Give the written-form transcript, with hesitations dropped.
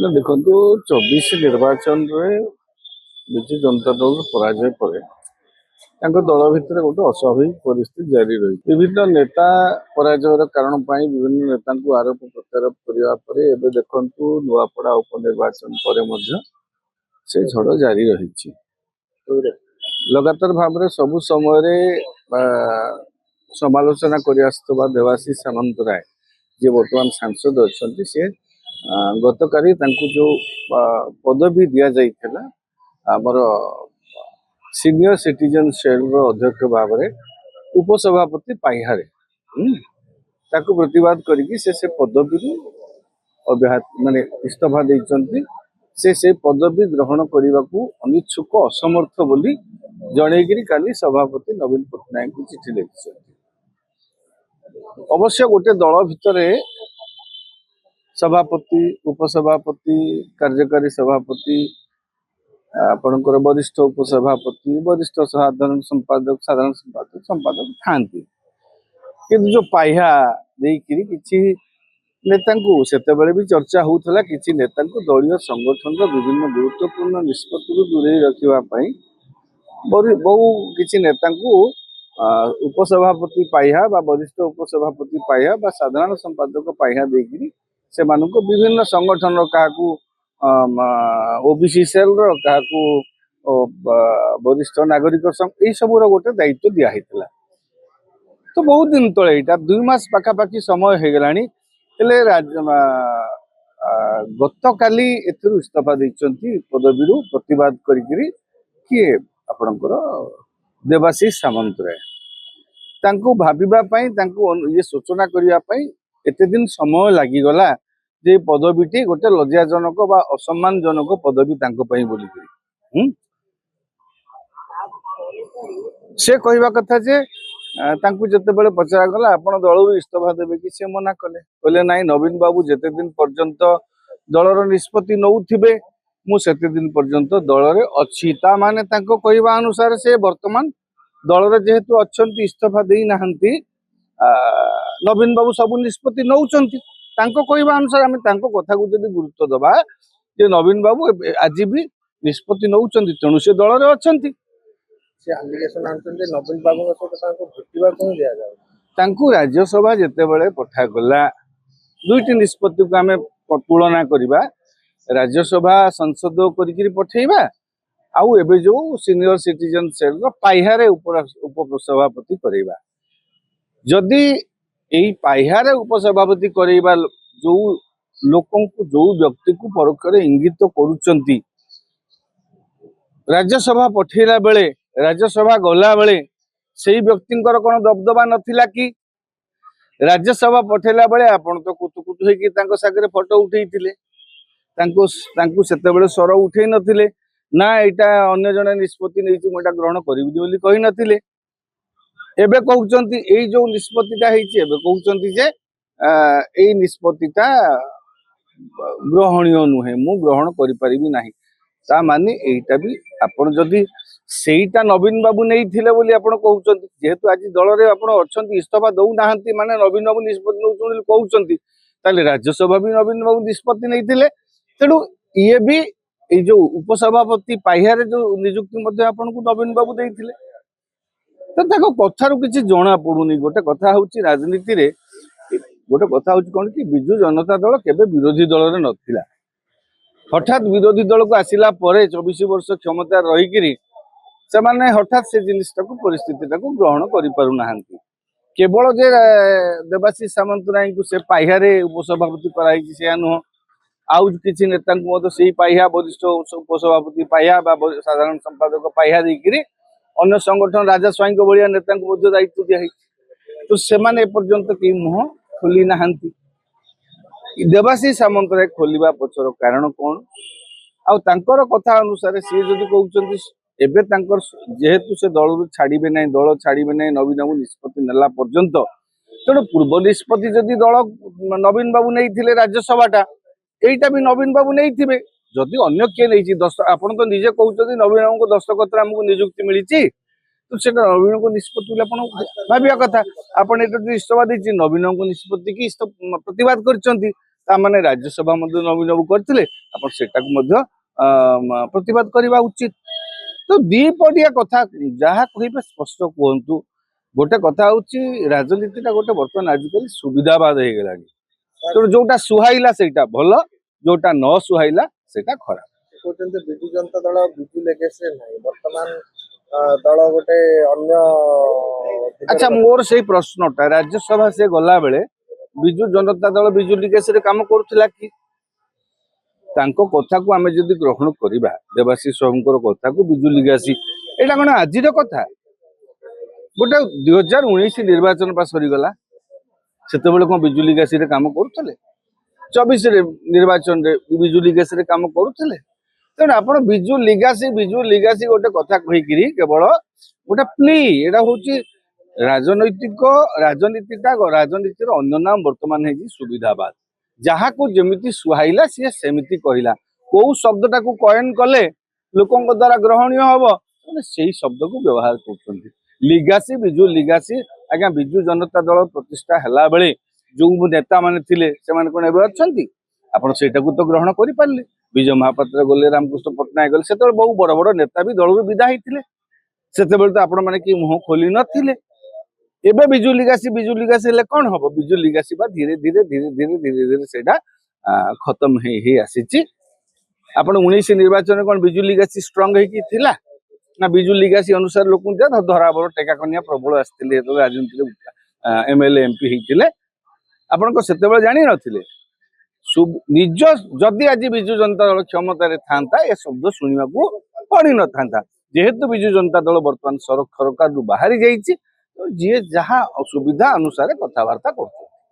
ନା ଦେଖନ୍ତୁ 24 ନିର୍ବାଚନରେ ବିଜୁ ଜନତା ଦଳ ପରାଜୟ ପରେ ତାଙ୍କ ଦଳ ଭିତରେ ଗୋଟେ ଅସ୍ୱାଭାବିକ ପରିସ୍ଥିତି ଜାରି ରହିଛି। ବିଭିନ୍ନ ନେତା ପରାଜୟର କାରଣ ପାଇଁ ବିଭିନ୍ନ ନେତାଙ୍କୁ ଆରୋପ ପ୍ରତ୍ୟାରୋପ କରିବା ପରେ ଏବେ ଦେଖନ୍ତୁ ନୂଆପଡ଼ା ଉପନିର୍ବାଚନ ପରେ ମଧ୍ୟ ସେ ଝଡ଼ ଜାରି ରହିଛି। ଲଗାତାର ଭାବରେ ସବୁ ସମୟରେ ସମାଲୋଚନା କରି ଆସୁଥିବା ଦେବାଶିଷ ସାମନ୍ତରାୟ ଯିଏ ବର୍ତ୍ତମାନ ସାଂସଦ ଅଛନ୍ତି, ସେ ଗତକାଲି ତାଙ୍କୁ ଯେଉଁ ପଦବୀ ଦିଆଯାଇଥିଲା ଆମର ସିନିୟର ସିଟିଜେନ ସେଲ୍ର ଅଧ୍ୟକ୍ଷ ଭାବରେ ଉପସଭାପତି ପାହ୍ୟାରେ ତାକୁ ପ୍ରତିବାଦ କରିକି ସେ ପଦବୀରୁ ମାନେ ଇସ୍ତଫା ଦେଇଛନ୍ତି। ସେ ପଦବୀ ଗ୍ରହଣ କରିବାକୁ ଅନିଚ୍ଛୁକ ଅସମର୍ଥ ବୋଲି ଜଣେଇକିରି କାଲି ସଭାପତି ନବୀନ ପଟ୍ଟନାୟକଙ୍କୁ ଚିଠି ଲେଖିଛନ୍ତି। ଅବଶ୍ୟ ଗୋଟେ ଦଳ ଭିତରେ ସଭାପତି, ଉପସଭାପତି, କାର୍ଯ୍ୟକାରୀ ସଭାପତି, ଆପଣଙ୍କର ବରିଷ୍ଠ ଉପସଭାପତି, ବରିଷ୍ଠ ସାଧାରଣ ସମ୍ପାଦକ ଥାନ୍ତି, କିନ୍ତୁ ଯୋଉ ପାହ୍ୟା ଦେଇକିରି କିଛି ନେତାଙ୍କୁ ସେତେବେଳେ ବି ଚର୍ଚ୍ଚା ହଉଥିଲା, କିଛି ନେତାଙ୍କୁ ଦଳୀୟ ସଂଗଠନର ବିଭିନ୍ନ ଗୁରୁତ୍ୱପୂର୍ଣ୍ଣ ନିଷ୍ପତ୍ତିରୁ ଦୂରେଇ ରଖିବା ପାଇଁ ବହୁ କିଛି ନେତାଙ୍କୁ ଉପସଭାପତି ପାହ୍ୟା ବା ବରିଷ୍ଠ ଉପସଭାପତି ପାହ୍ୟା ବା ସାଧାରଣ ସମ୍ପାଦକ ପାହ୍ୟା ଦେଇକିରି ସେମାନଙ୍କୁ ବିଭିନ୍ନ ସଂଗଠନର କାହାକୁ ଓବିସି ସେଲ୍ର, କାହାକୁ ବରିଷ୍ଠ ନାଗରିକ ସଂଘ, ଏଇସବୁର ଗୋଟେ ଦାୟିତ୍ୱ ଦିଆହେଇଥିଲା। ତ ବହୁତ ଦିନ ତଳେ, ଏଇଟା 2 ମାସ ପାଖାପାଖି ସମୟ ହେଇଗଲାଣି, ହେଲେ ଗତକାଲି ଏଥିରୁ ଇସ୍ତଫା ଦେଇଛନ୍ତି ପଦବୀରୁ ପ୍ରତିବାଦ କରିକିରି କିଏ ଆପଣଙ୍କର ଦେବାଶିଷ ସାମନ୍ତରାୟ। ତାଙ୍କୁ ଭାବିବା ପାଇଁ, ତାଙ୍କୁ ସୂଚନା କରିବା ପାଇଁ ଏତେ ଦିନ ସମୟ ଲାଗିଗଲା ଯେ ପଦବୀଟି ଗୋଟେ ଲଜ୍ଜାଜନକ ବା ଅସମ୍ମାନଜନକ ପଦବୀ ତାଙ୍କ ପାଇଁ ବୋଲିକିରି ସେ କହିବା କଥା ଯେ ତାଙ୍କୁ ଯେତେବେଳେ ପଚରାଗଲା ଆପଣ ଦଳରୁ ଇସ୍ତଫା ଦେବେ କି, ସେ ମନା କଲେ, କହିଲେ ନାଇଁ, ନବୀନ ବାବୁ ଯେତେ ଦିନ ପର୍ଯ୍ୟନ୍ତ ଦଳର ନିଷ୍ପତ୍ତି ନଉଥିବେ ମୁଁ ସେତେ ଦିନ ପର୍ଯ୍ୟନ୍ତ ଦଳରେ ଅଛି। ତା ମାନେ ତାଙ୍କ କହିବା ଅନୁସାରେ ସେ ବର୍ତ୍ତମାନ ଦଳରେ ଯେହେତୁ ଅଛନ୍ତି, ଇସ୍ତଫା ଦେଇନାହାନ୍ତି, ନବୀନ ବାବୁ ସବୁ ନିଷ୍ପତ୍ତି ନଉଛନ୍ତି ତାଙ୍କ କହିବା ଅନୁସାରେ। ଆମେ ତାଙ୍କ କଥାକୁ ଯଦି ଗୁରୁତ୍ୱ ଦବା ଯେ ନବୀନ ବାବୁ ଆଜି ବି ନିଷ୍ପତ୍ତି ନଉଛନ୍ତି, ତେଣୁ ସେ ଦଳରେ ଅଛନ୍ତି। ସେ ଆଲିଗେସନ ଆଣୁଛନ୍ତି ନବୀନ ବାବୁଙ୍କ ସହିତ ତାଙ୍କୁ ଭେଟିବାକୁ ହିଁ ଦିଆଯାଉ। ତାଙ୍କୁ ରାଜ୍ୟସଭା ଯେତେବେଳେ ପଠାଗଲା, ଦୁଇଟି ନିଷ୍ପତ୍ତିକୁ ଆମେ ତୁଳନା କରିବା, ରାଜ୍ୟସଭା ସଂସଦ କରିକିରି ପଠେଇବା, ଆଉ ଏବେ ଯୋଉ ସିନିୟର ସିଟିଜେନ ସେଲ୍ର ପାହ୍ୟାରେ ଉପସଭାପତି କରେଇବା। ଯଦି ଏଇ ପାହ୍ୟାରେ ଉପସଭାପତି କରେଇବା ଯୋଉ ଲୋକଙ୍କୁ, ଯୋଉ ବ୍ୟକ୍ତିକୁ ପରୋକ୍ଷରେ ଇଙ୍ଗିତ କରୁଛନ୍ତି, ରାଜ୍ୟସଭା ପଠେଇଲା ବେଳେ, ରାଜ୍ୟସଭା ଗଲା ବେଳେ ସେଇ ବ୍ୟକ୍ତିଙ୍କର କଣ ଦବଦବା ନଥିଲା କି? ରାଜ୍ୟସଭା ପଠେଇଲା ବେଳେ ଆପଣ ତ କୁତୁକୁତୁ ହେଇକି ତାଙ୍କ ସାଙ୍ଗରେ ଫଟୋ ଉଠେଇଥିଲେ, ତାଙ୍କୁ ସେତେବେଳେ ସ୍ୱର ଉଠେଇ ନଥିଲେ, ନା ଏଇଟା ଅନ୍ୟ ଜଣେ ନିଷ୍ପତ୍ତି ନେଇଛି ମୁଁ ଏଇଟା ଗ୍ରହଣ କରିବି ବୋଲି କହିନଥିଲେ। ଏବେ କହୁଛନ୍ତି ଏଇ ଯୋଉ ନିଷ୍ପତ୍ତିଟା ହେଇଛି, ଏବେ କହୁଛନ୍ତି ଯେ ଏଇ ନିଷ୍ପତ୍ତିଟା ଗ୍ରହଣୀୟ ନୁହେଁ, ମୁଁ ଗ୍ରହଣ କରିପାରିବି ନାହିଁ। ତା ମାନେ ଏଇଟା ବି ଆପଣ ଯଦି ସେଇଟା ନବୀନ ବାବୁ ନେଇଥିଲେ ବୋଲି ଆପଣ କହୁଛନ୍ତି, ଯେହେତୁ ଆଜି ଦଳରେ ଆପଣ ଅଛନ୍ତି, ଇସ୍ତଫା ଦଉନାହାନ୍ତି ମାନେ ନବୀନ ବାବୁ ନିଷ୍ପତ୍ତି ନେଉଛନ୍ତି ବୋଲି କହୁଛନ୍ତି, ତାହେଲେ ରାଜ୍ୟସଭା ବି ନବୀନ ବାବୁ ନିଷ୍ପତ୍ତି ନେଇଥିଲେ। ତେଣୁ ଇଏ ବି ଏଇ ଯୋଉ ଉପସଭାପତି ପାହ୍ୟାରେ ଯୋଉ ନିଯୁକ୍ତି ମଧ୍ୟ ଆପଣଙ୍କୁ ନବୀନ ବାବୁ ଦେଇଥିଲେ। ତ ତାଙ୍କ କଥାରୁ କିଛି ଜଣା ପଡୁନି। ଗୋଟେ କଥା ହଉଛି ରାଜନୀତିରେ, ଗୋଟେ କଥା ହଉଛି କଣ କି, ବିଜୁ ଜନତା ଦଳ କେବେ ବିରୋଧୀ ଦଳରେ ନଥିଲା। ହଠାତ୍ ବିରୋଧୀ ଦଳକୁ ଆସିଲା ପରେ 24 ବର୍ଷ କ୍ଷମତାରେ ରହିକିରି ସେମାନେ ହଠାତ୍ ସେ ଜିନିଷଟାକୁ, ପରିସ୍ଥିତିଟାକୁ ଗ୍ରହଣ କରିପାରୁନାହାନ୍ତି। କେବଳ ଯେ ଦେବାଶିଷ ସାମନ୍ତରାୟଙ୍କୁ ସେ ପାହ୍ୟାରେ ଉପସଭାପତି କରାଯାଇଛି ସେୟା ନୁହଁ, ଆଉ କିଛି ନେତାଙ୍କୁ ମଧ୍ୟ ସେଇ ପାହ୍ୟା, ବରିଷ୍ଠ ଉପସଭାପତି ପାହ୍ୟା ବା ସାଧାରଣ ସମ୍ପାଦକ ପାହ୍ୟା ଦେଇକିରି ଅନ୍ୟ ସଂଗଠନ ରାଜା ସ୍ୱାଇଁଙ୍କ ଭଳିଆ ନେତାଙ୍କୁ ମଧ୍ୟ ଦାୟିତ୍ୱ ଦିଆହେଇଛି। ତ ସେମାନେ ଏପର୍ଯ୍ୟନ୍ତ କେହି ମୁହଁ ଖୋଲି ନାହାନ୍ତି। ଦେବାଶିଷ ସାମନ୍ତରାୟ ଖୋଲିବା ପଛର କାରଣ କଣ? ଆଉ ତାଙ୍କର କଥା ଅନୁସାରେ ସିଏ ଯଦି କହୁଛନ୍ତି ଏବେ ତାଙ୍କର ଯେହେତୁ ସେ ଦଳରୁ ଛାଡ଼ିବେ ନାହିଁ, ଦଳ ଛାଡ଼ିବେ ନାହିଁ ନବୀନ ବାବୁ ନିଷ୍ପତ୍ତି ନେଲା ପର୍ଯ୍ୟନ୍ତ, ତେଣୁ ପୂର୍ବ ନିଷ୍ପତ୍ତି ଯଦି ଦଳ ନବୀନ ବାବୁ ନେଇଥିଲେ ରାଜ୍ୟସଭାଟା, এইটা ବି ନବୀନ ବାବୁ ନେଇଥିବେ। ଯଦି ଅନ୍ୟ କିଏ ନେଇଛି, ଆପଣ ତ ନିଜେ କହୁଛନ୍ତି ନବୀନ ବାବୁଙ୍କ ଦସ୍ତଖତରେ ଆମକୁ ନିଯୁକ୍ତି ମିଳିଛି, ତ ସେଟା ନବୀନଙ୍କ ନିଷ୍ପତ୍ତି ବୋଲି ଆପଣ ଭାବିବା କଥା। ଆପଣ ଏଇଟା ଯଦି ଇସ୍ତଫା ଦେଇଛି, ନବୀନଙ୍କ ନିଷ୍ପତ୍ତି କି ପ୍ରତିବାଦ କରିଛନ୍ତି, ତାମାନେ ରାଜ୍ୟସଭା ମଧ୍ୟ ନବୀନ ବାବୁ କରିଥିଲେ ଆପଣ ସେଟାକୁ ମଧ୍ୟ ପ୍ରତିବାଦ କରିବା ଉଚିତ। ତ ଦିପଟିଆ କଥା ଯାହା କହିବେ ସ୍ପଷ୍ଟ କୁହନ୍ତୁ। ଗୋଟେ କଥା ହଉଛି ରାଜନୀତିଟା ଗୋଟେ ବର୍ତ୍ତମାନ ଆଜିକାଲି ସୁବିଧାବାଦ ହେଇଗଲାଣି। ତେଣୁ ଯୋଉଟା ସୁହାଇଲା ସେଇଟା ଭଲ, ଯୋଉଟା ନ ସୁହାଇଲା ସେଇଟା ଖରାପ। କହୁଛନ୍ତି ବିଜୁ ଜନତା ଦଳ ବିଜୁ ଲେଗେସିରେ ନାହିଁ, ବର୍ତ୍ତମାନ ଦଳ ଗୋଟେ ଅନ୍ୟ ଆଚ୍ଛା ମୋର ସେଇ ପ୍ରଶ୍ନଟା ରାଜ୍ୟସଭା ସେ ଗଲା ବେଳେ ବିଜୁ ଜନତା ଦଳ ବିଜୁ ଲିଗେସିରେ କାମ କରୁଥିଲା କି? ତାଙ୍କ କଥାକୁ ଆମେ ଯଦି ଗ୍ରହଣ କରିବା ଦେବାଶିଷ ବାବୁଙ୍କର କଥାକୁ ବିଜୁ ଲିଗାସି ଏଇଟା କଣ ଆଜିର କଥା? ଗୋଟେ 2019 ନିର୍ବାଚନ ପା ସରିଗଲା, ସେତେବେଳେ କଣ ବିଜୁ ଲିଗାସିରେ କାମ କରୁଥିଲେ? 24 ନିର୍ବାଚନରେ ବିଜୁ ଲିଗାସିରେ କାମ କରୁଥିଲେ? ତେଣୁ ଆପଣ ବିଜୁ ଲିଗାସି ଗୋଟେ କଥା କହିକିରି କେବଳ ଗୋଟେ ପ୍ଲି, ଏଇଟା ହଉଛି ରାଜନୀତିର ଅନ୍ୟ ନାମ ବର୍ତ୍ତମାନ ହେଇଛି ସୁବିଧାବାଦ। ଯାହାକୁ ଯେମିତି ସୁହାଇଲା ସିଏ ସେମିତି କହିଲା। କୋଉ ଶବ୍ଦଟାକୁ କଏନ କଲେ ଲୋକଙ୍କ ଦ୍ଵାରା ଗ୍ରହଣୀୟ ହବ ସେଇ ଶବ୍ଦକୁ ବ୍ୟବହାର କରୁଛନ୍ତି। ଲିଗାସି ବିଜୁ ଲିଗାସି, ଆଜ୍ଞା ବିଜୁ ଜନତା ଦଳ ପ୍ରତିଷ୍ଠା ହେଲା ବେଳେ ଯୋଉ ନେତା ମାନେ ଥିଲେ ସେମାନେ କଣ ଏବେ ଅଛନ୍ତି? ଆପଣ ସେଇଟାକୁ ତ ଗ୍ରହଣ କରିପାରିଲେ। ବିଜୟ ମହାପାତ୍ର ଗଲେ, ରାମକୃଷ୍ଣ ପଟ୍ଟନାୟକ ଗଲେ, ସେତେବେଳେ ବହୁ ବଡ ବଡ ନେତା ବି ଦଳରୁ ବିଦା ହେଇଥିଲେ। ସେତେବେଳେ ତ ଆପଣ ମାନେ କି ମୁହଁ ଖୋଲି ନଥିଲେ। ଏବେ ବିଜୁ ଲିଗାସି ହେଲେ କଣ ହବ? ବିଜୁ ଲିଗାସି ବା ଧୀରେ ଧୀରେ ସେଇଟା ଖତମ ହେଇ ଆସିଛି। ଆପଣ 19 ନିର୍ବାଚନରେ କଣ ବିଜୁ ଲିଗାସି ଷ୍ଟ୍ରଙ୍ଗ ହେଇକି ଥିଲା ନା? ବିଜୁ ଲିଗାସି ଅନୁସାରେ ଲୋକଙ୍କୁ ଧରାବର ଟେକା କନିଆ ପ୍ରବଳ ଆସିଥିଲେ, ଯେତେବେଳେ ରାଜନୀତିରେ MLA MP ହେଇଥିଲେ। ଆପଣଙ୍କ ସେତେବେଳେ ଜାଣିନଥିଲେ? ନିଜ ଯଦି ଆଜି ବିଜୁ ଜନତା ଦଳ କ୍ଷମତାରେ ଥାନ୍ତା ଏ ଶବ୍ଦ ଶୁଣିବାକୁ ପଡିନଥାନ୍ତା। ଯେହେତୁ ବିଜୁ ଜନତା ଦଳ ବର୍ତ୍ତମାନ ସରକାରରୁ ବାହାରି ଯାଇଛି, ଯିଏ ଯାହା ସୁବିଧା ଅନୁସାରେ କଥାବାର୍ତ୍ତା କରୁଛନ୍ତି।